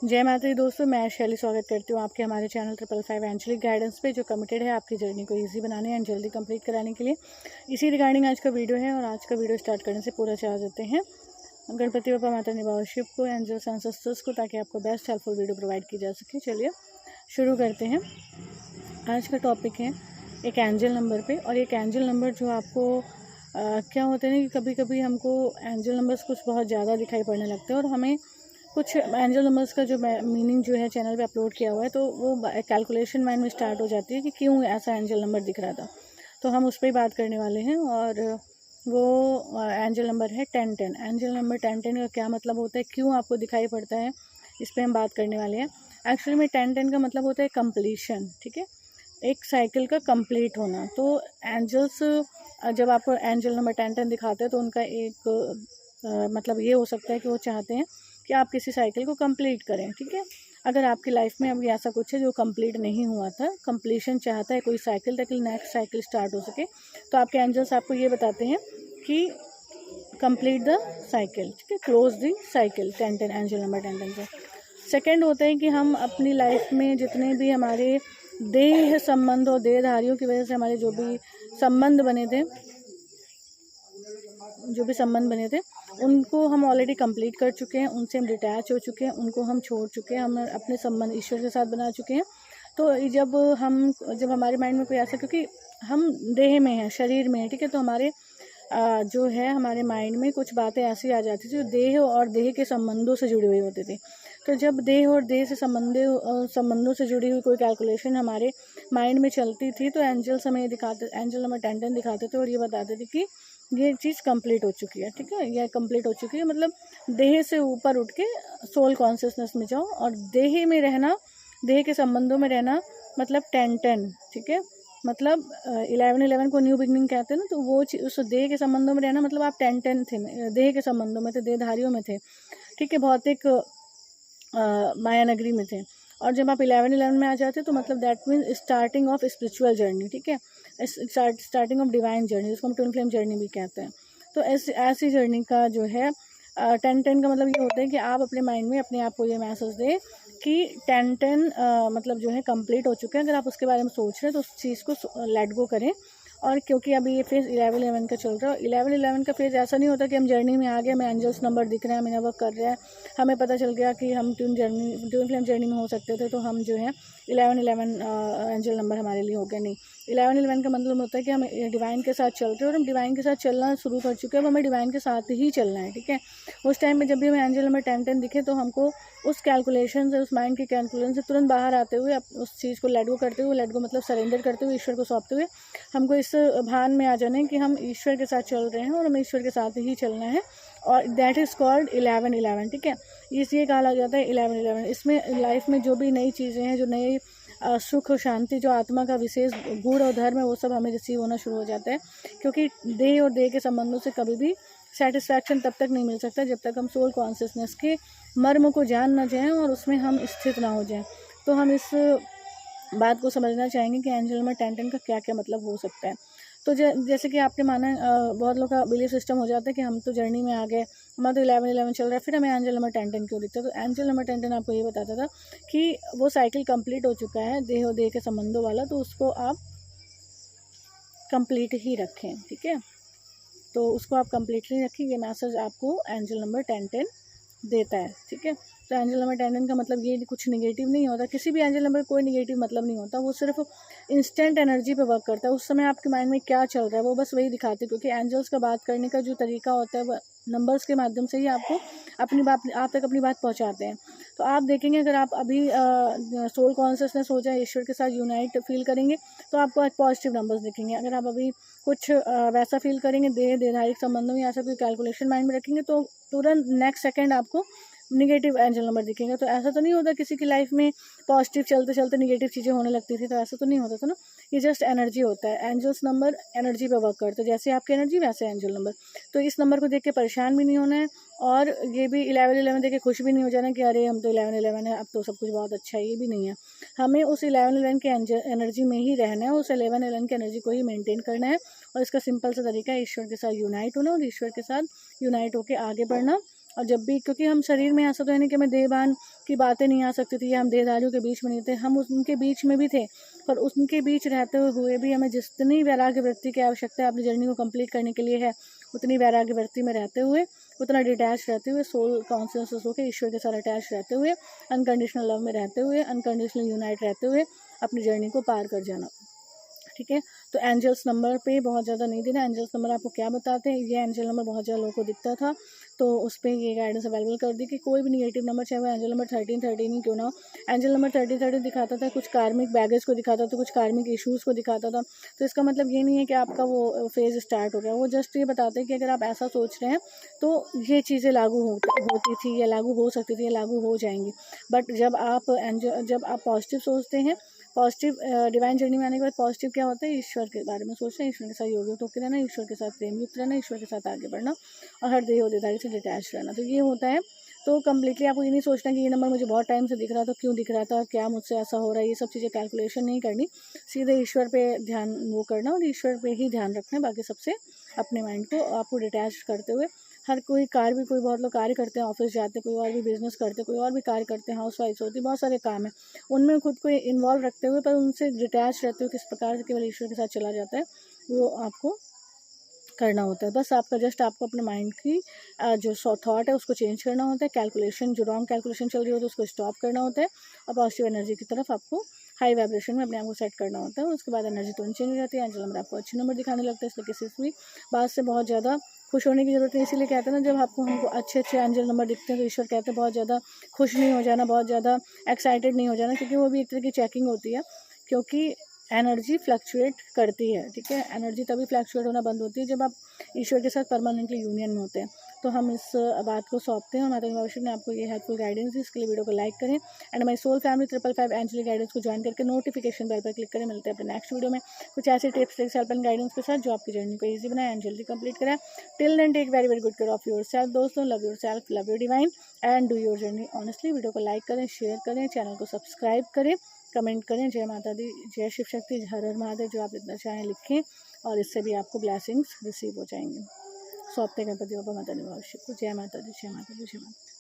जय माता दी दोस्तों, मैं शैली स्वागत करती हूँ आपके हमारे चैनल 555 एंजलिक गाइडेंस पे, जो कमिटेड है आपकी जर्नी को इजी बनाने एंड जल्दी कंप्लीट कराने के लिए। इसी रिगार्डिंग आज का वीडियो है और आज का वीडियो स्टार्ट करने से पूरा चाह देते हैं गणपति बप्पा माता निभाओ शिव को, एंजल्स एंसेस्टर्स को, ताकि आपको बेस्ट हेल्पफुल वीडियो प्रोवाइड की जा सके। चलिए शुरू करते हैं। आज का टॉपिक है एक एंजल नंबर पे। और एक एंजल नंबर जो आपको क्या होते हैं कि कभी कभी हमको एंजल नंबर्स कुछ बहुत ज़्यादा दिखाई पड़ने लगते हैं और हमें कुछ एंजल नंबर्स का जो मीनिंग जो है चैनल पे अपलोड किया हुआ है, तो वो कैलकुलेशन माइंड में स्टार्ट हो जाती है कि क्यों ऐसा एंजल नंबर दिख रहा था। तो हम उस पर ही बात करने वाले हैं और वो एंजल नंबर है 1010। एंजल नंबर 1010 का क्या मतलब होता है, क्यों आपको दिखाई पड़ता है, इस पर हम बात करने वाले हैं। एक्चुअली में 1010 का मतलब होता है कंप्लीशन, ठीक है, एक साइकिल का कंप्लीट होना। तो एंजल्स जब आपको एंजल नंबर 1010 दिखाते हैं तो उनका एक मतलब ये हो सकता है कि वो चाहते हैं कि आप किसी साइकिल को कंप्लीट करें, ठीक है। अगर आपकी लाइफ में अभी ऐसा कुछ है जो कंप्लीट नहीं हुआ था, कंप्लीशन चाहता है कोई साइकिल, ताकि नेक्स्ट साइकिल स्टार्ट हो सके, तो आपके एंजल्स आपको ये बताते हैं कि कंप्लीट द साइकिल, ठीक है, close the cycle. 1010 angel number 1010 का सेकेंड होता है कि हम अपनी लाइफ में जितने भी हमारे देह संबंध और देहधारियों की वजह से हमारे जो भी संबंध बने थे उनको हम ऑलरेडी कंप्लीट कर चुके हैं, उनसे हम डिटैच हो चुके हैं, उनको हम छोड़ चुके हैं, हम अपने संबंध ईश्वर के साथ बना चुके हैं। तो जब हमारे माइंड में कोई ऐसा, क्योंकि हम देह में हैं, शरीर में है, ठीक है, तो हमारे जो है हमारे माइंड में कुछ बातें ऐसी आ जाती थी जो देह और देह के संबंधों से जुड़ी हुई होती थी। तो जब देह और देह से संबंधों से जुड़ी हुई कोई कैलकुलेशन हमारे माइंड में चलती थी, तो एंजल्स हमें एंजल नंबर 1010 दिखाते थे और ये बताते थे कि ये चीज़ कंप्लीट हो चुकी है, ठीक है, यह कंप्लीट हो चुकी है। मतलब देह से ऊपर उठ के सोल कॉन्शियसनेस में जाओ और देह में रहना, देह के संबंधों में रहना, मतलब 1010, ठीक है। मतलब 1111 को न्यू बिगनिंग कहते हैं ना, तो वो उस देह के संबंधों में रहना, मतलब आप 1010 थे, देह के संबंधों में थे, देहधारियों में थे, ठीक है, भौतिक माया नगरी में थे। और जब आप 1111 में आ जाते तो मतलब that mean starting of spiritual journey, ठीक है, स्टार्टिंग ऑफ डिवाइन जर्नी, जिसको हम ट्विन फ्लेम जर्नी भी कहते हैं। तो ऐसी जर्नी का जो है 1010 का मतलब ये होता है कि आप अपने माइंड में अपने आप को ये मैसेज दें कि 1010 मतलब जो है कंप्लीट हो चुके हैं। अगर आप उसके बारे में सोच रहे हैं तो उस चीज़ को लेट गो करें। और क्योंकि अभी ये फेज़ 1111 का चल रहा है, 1111 का फेज़ ऐसा नहीं होता कि हम जर्नी में आ गए, हमें एंजल्स नंबर दिख रहे हैं, हमें वर्क कर रहा है, हमें पता चल गया कि हम ट्विन फ्लेम जर्नी में हो सकते थे, तो हम जो है 1111 एंजल नंबर हमारे लिए हो गया। नहीं, 1111 का मतलब होता है कि हम डिवाइन के साथ चल रहे हैं और हम डिवाइन के साथ चलना शुरू कर चुके हैं, अब हमें डिवाइन के साथ ही चलना है, ठीक है। उस टाइम में जब भी हमें एंजल नंबर 1010 दिखे तो हमको उस कैलकुलेशन से, उस माइंड के कैलकुलेशन से तुरंत बाहर आते हुए, उस चीज़ को लेट गो करते हुए, लेट गो मतलब सरेंडर करते हुए, ईश्वर को सौंपते हुए, हमको इस भान में आ जाना है कि हम ईश्वर के साथ चल रहे हैं और हमें ईश्वर के साथ ही चलना है। और दैट इज़ कॉल्ड 1111, ठीक है, इसलिए कहा जाता है 1111। इसमें लाइफ में जो भी नई चीज़ें हैं, जो नई सुख और शांति, जो आत्मा का विशेष गुण और धर्म है, वो सब हमें रिसीव होना शुरू हो जाता है। क्योंकि देह और देह के संबंधों से कभी भी सेटिस्फैक्शन तब तक नहीं मिल सकता जब तक हम सोल कॉन्शियसनेस के मर्म को जान न जाएं और उसमें हम स्थित ना हो जाएं। तो हम इस बात को समझना चाहेंगे कि एंजल नंबर 1010 का क्या क्या मतलब हो सकता है। तो जैसे कि आपने माना, बहुत लोग का बिलीफ सिस्टम हो जाता है कि हम तो जर्नी में आ गए, हमारा तो 1111 चल रहा है, फिर हमें एंजल नंबर 1010 क्यों दिखता है। तो एंजल नंबर 1010 आपको ये बताता था कि वो साइकिल कंप्लीट हो चुका है, देह और देह के संबंधों वाला, तो उसको आप कंप्लीट ही रखें, ठीक है। तो उसको आप कंप्लीटली रखें, ये मैसेज आपको एंजल नंबर 1010 देता है, ठीक है। तो एंजल नंबर 1010 का मतलब ये कुछ निगेटिव नहीं होता, किसी भी एंजल नंबर कोई निगेटिव मतलब नहीं होता, वो सिर्फ इंस्टेंट एनर्जी पे वर्क करता है। उस समय आपके माइंड में क्या चल रहा है वो बस वही दिखाते हैं, क्योंकि एंजल्स का बात करने का जो तरीका होता है वह नंबर्स के माध्यम से ही आपको अपनी बात, आप तक अपनी बात पहुंचाते हैं। तो आप देखेंगे, अगर आप अभी सोल कॉन्शियसनेस हो जाए, ईश्वर के साथ यूनाइट फील करेंगे, तो आपको आज पॉजिटिव नंबर्स दिखेंगे। अगर आप अभी कुछ वैसा फील करेंगे, देहधारिक संबंधों में ऐसा कोई कैलकुलेशन माइंड में रखेंगे, तो तुरंत नेक्स्ट सेकंड आपको निगेटिव एंजल नंबर दिखेगा। तो ऐसा तो नहीं होता किसी की लाइफ में पॉजिटिव चलते चलते निगेटिव चीज़ें होने लगती थी, तो ऐसा तो नहीं होता था ना। ये जस्ट एनर्जी होता है, एंजल्स नंबर एनर्जी पे वर्क करते हैं, जैसे आपकी एनर्जी वैसे एंजल नंबर। तो इस नंबर को देख के परेशान भी नहीं होना है और ये भी 1111 देख के खुश भी नहीं हो जाना कि अरे हम तो 1111 है, अब तो सब कुछ बहुत अच्छा है, ये भी नहीं है। हमें उस 1111 के एनर्जी में ही रहना है, उस 1111 की एनर्जी को ही मेनटेन करना है। और इसका सिंपल सा तरीका है ईश्वर के साथ यूनाइट होना और ईश्वर के साथ यूनाइट होकर आगे बढ़ना और जब भी, क्योंकि हम शरीर में ऐसा तो है नहीं कि हमें देहभान की बातें नहीं आ सकती थी या हम देहधारियों के बीच में नहीं थे, हम उनके बीच में भी थे, पर उनके बीच रहते हुए भी हमें जितनी वैराग्य वृत्ति की आवश्यकता है अपनी जर्नी को कंप्लीट करने के लिए है, उतनी वैराग्य वृत्ति में रहते हुए, उतना डिटैच रहते हुए, सोल कॉन्शियसनेस होकर ईश्वर के साथ अटैच रहते हुए, अनकंडीशनल लव में रहते हुए, अनकंडीशनल यूनाइट रहते हुए अपनी जर्नी को पार कर जाना। ठीक है, तो एंजल्स नंबर पे बहुत ज़्यादा नहीं देना। एंजल्स नंबर आपको क्या बताते हैं, ये एंजल नंबर बहुत ज़्यादा लोगों को दिखता था, तो उस पर ये गाइडेंस अवेलेबल कर दी कि कोई भी निगेटिव नंबर, चाहे वो एंजल नंबर 13 ही क्यों ना हो, एंजल नंबर 13 दिखाता था कुछ कार्मिक बैगेज को दिखाता था, कुछ कार्मिक इश्यूज़ को दिखाता था। तो इसका मतलब ये नहीं है कि आपका वो फेज़ स्टार्ट हो गया, वो जस्ट ये बताते हैं कि अगर आप ऐसा सोच रहे हैं तो ये चीज़ें लागू होती थी या लागू हो सकती थी या लागू हो जाएंगी। बट जब आप पॉजिटिव सोचते हैं, पॉजिटिव डिवाइन जर्नी में आने के बाद पॉजिटिव क्या होता है, ईश्वर के बारे में सोचना, ईश्वर के साथ योगयुक्त होकर रहना, ईश्वर के साथ प्रेम युक्त रहना, ईश्वर के साथ आगे बढ़ना और हर देहदारी से डिटैच रहना। तो ये होता है। तो कम्प्लीटली आपको ये नहीं सोचना कि ये नंबर मुझे बहुत टाइम से दिख रहा था, क्यों दिख रहा था, क्या मुझसे ऐसा हो रहा है, ये सब चीज़ें कैलकुलेशन नहीं करनी, सीधे ईश्वर पे ध्यान वो करना और ईश्वर पे ही ध्यान रखना है। बाकी सबसे अपने माइंड को आपको डिटैच करते हुए हर कोई कार्य भी, कोई बहुत लोग कार्य करते हैं, ऑफिस जाते, कोई और भी बिजनेस करते, कोई और भी कार्य करते हैं, हाउस वाइफ होती, बहुत सारे काम हैं, उनमें खुद को इन्वॉल्व रखते हुए पर उनसे डिटैच रहते हुए किस प्रकार से केवल ईश्वर के साथ चला जाता है, वो आपको करना होता है। बस आपको अपने माइंड की जो थॉट है उसको चेंज करना होता है, कैलकुलेशन जो रॉन्ग कैलकुलेशन चल रही होती है उसको स्टॉप करना होता है और पॉजिटिव एनर्जी की तरफ आपको हाई वाइब्रेशन में अपने आप को सेट करना होता है। उसके बाद एनर्जी तुरंत चेंज हो जाती है, एंजल नंबर आपको अच्छे नंबर दिखाने लगता है। इसलिए किसी भी बात से बहुत ज़्यादा खुश होने की ज़रूरत है। इसीलिए कहते हैं ना, जब हमको अच्छे एंजल नंबर दिखते हैं तो ईश्वर कहते हैं बहुत ज़्यादा खुश नहीं हो जाना, बहुत ज़्यादा एक्साइटेड नहीं हो जाना, क्योंकि वो भी एक तरह की चेकिंग होती है, क्योंकि एनर्जी फ्लक्चुएट करती है। ठीक है, एनर्जी तभी फ्लक्चुएट होना बंद होती है जब आप ईश्वर के साथ परमानेंटली यूनियन में होते हैं। तो हम इस बात को सौंपते हैं और माता भविष्य ने आपको ये हेल्पफुल गाइडेंस दी। इसके लिए वीडियो को लाइक करें and my soul family 555 angelic guidance को ज्वाइन करके नोटिफिकेशन बेल पर क्लिक करें। मिलते हैं अपने नेक्स्ट वीडियो में कुछ ऐसे tips tricks help and guidance के साथ जो आपकी जर्नी को ईजी बनाए एंड जल्दी कंप्लीट कराए। Till then take very very good care of yourself दोस्तों। Love yourself, love your divine and do your journey honestly. Video को लाइक करें, शेयर करें, चैनल को सब्सक्राइब करें, कमेंट करें। जय माता दी, जय शिव शक्ति, हर हर महादेव, जो आप लिखना चाहें लिखें और इससे भी आपको ब्लेसिंग्स रिसीव हो जाएंगे। सौंपते गणपति बाबा माता दी भविष्य को। जय माता दी, जय माता दी, जय माता दी।